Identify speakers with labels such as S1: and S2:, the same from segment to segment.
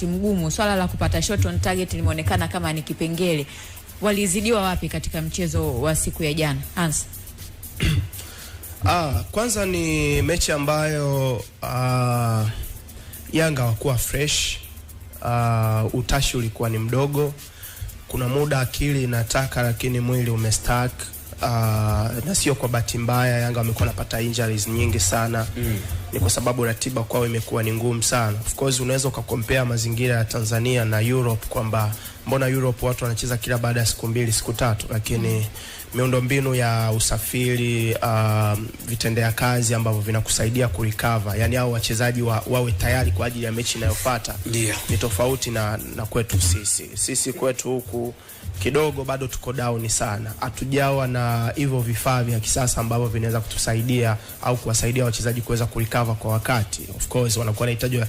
S1: mgumu. Swala la kupata shot on target limeonekana kama ni kipengele. Walizidiwa wapi katika mchezo wa siku ya jana, Hans?
S2: Kwanza ni mechi ambayo Yanga wakuwa fresh, utashi ulikuwa ni mdogo. Kuna muda akili inataka lakini mwili umestack, na sio kwa bahati mbaya. Yanga wamekuwa napata injuries nyingi sana. Ni kwa sababu ratiba kwao imekuwa ni ngumu sana. Of course unaweza ukakompea mazingira ya Tanzania na Europe kwamba mbona Europe watu wanacheza kila baada ya siku 2 siku 3, lakini miundombinu ya usafiri, vitendea kazi ambavyo vinakusaidia kurecover, yani hao wachezaji wawe tayari kwa ajili ya mechi inayofuata, ni tofauti na kwetu sisi kwetu huku kidogo bado tuko down sana. Hatujawa na hivyo vifaa vya kisasa ambavyo vinaweza kutusaidia au kuwasaidia wachezaji kuweza kurecover kwa wakati. Of course wanakuwa wanahitaji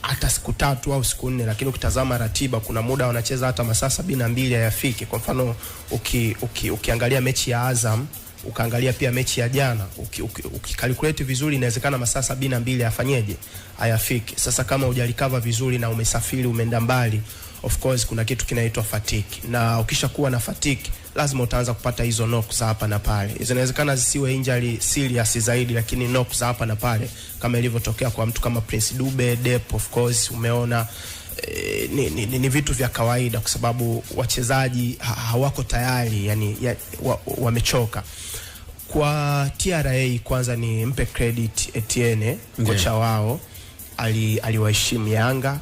S2: hata siku 3 au siku 4, lakini ukitazama ratiba kuna muda wanacheza hata masaa 72 hayafiki. Kwa mfano ukiangalia mechi ya Azam, ukaangalia pia mechi ya jana, ukikalculate vizuri inawezekana masaa 72 yafanyeje hayafiki. Sasa kama hujarecover vizuri na umesafiri umeenda mbali, of course kuna kitu kinaitwa fatigue, na ukishakuwa na fatigue lazima utaanza kupata hizo knocks hapa na pale. Inawezekana zisiwe injury serious zaidi, lakini knocks hapa na pale kama ilivyotokea kwa mtu kama Prince Dube, Dep. Of course umeona ni vitu vya kawaida kwa sababu wachezaji hawako tayari, yani wamechoka. Kwa TRA kwanza ni mpe credit Etienne, kocha wao, aliwaheshimu Yanga,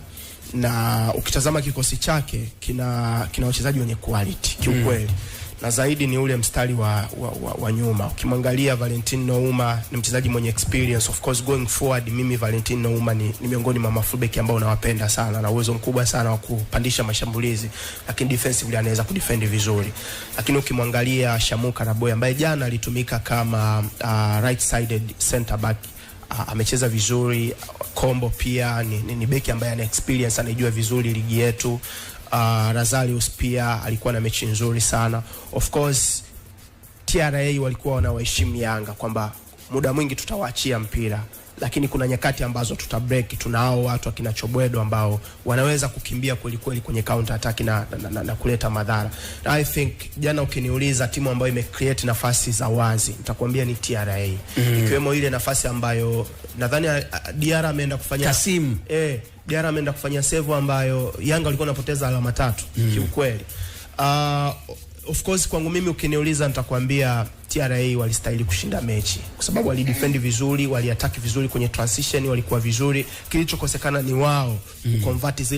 S2: na ukitazama kikosi chake kina wachezaji wenye quality kiukweli. Na zaidi ni ule mstari wa nyuma. Ukimwangalia Valentin Nouma ni mchezaji mwenye experience. Of course going forward, mimi Valentin Nouma ni miongoni mwa mafullback ambao nawapenda sana, na uwezo mkubwa sana wa kupandisha mashambulizi, lakini defensively anaweza kudefend vizuri. Lakini ukimwangalia Shamuka Raboy ambaye jana alitumika kama right sided center back, amecheza vizuri. Kombo pia ni beki ambaye ana experience, anajua vizuri ligi yetu. Razalius pia alikuwa na mechi nzuri sana. Of course TRA walikuwa wanawaheshimu Yanga kwamba muda mwingi tutawaachia mpira, lakini kuna nyakati ambazo tutabreak. Tunao watu akina Chobwedo ambao wanaweza kukimbia kweli kwenye counter attack na kuleta madhara. I think jana ukiniuliza timu ambayo imecreate nafasi za wazi, nitakwambia ni TRA. Ikiwemo ile nafasi ambayo nadhani Diarra ameenda kufanya
S3: Kasim.
S2: Diarra ameenda kufanya save ambayo Yanga walikuwa wanapoteza alama 3 kiukweli. Of course kwangu mimi ukiniuliza nitakwambia TRA walistahili kushinda mechi kwa sababu walidefend vizuri, waliattack vizuri kwenye transition, walikuwa vizuri. Kilichokosekana ni wao convert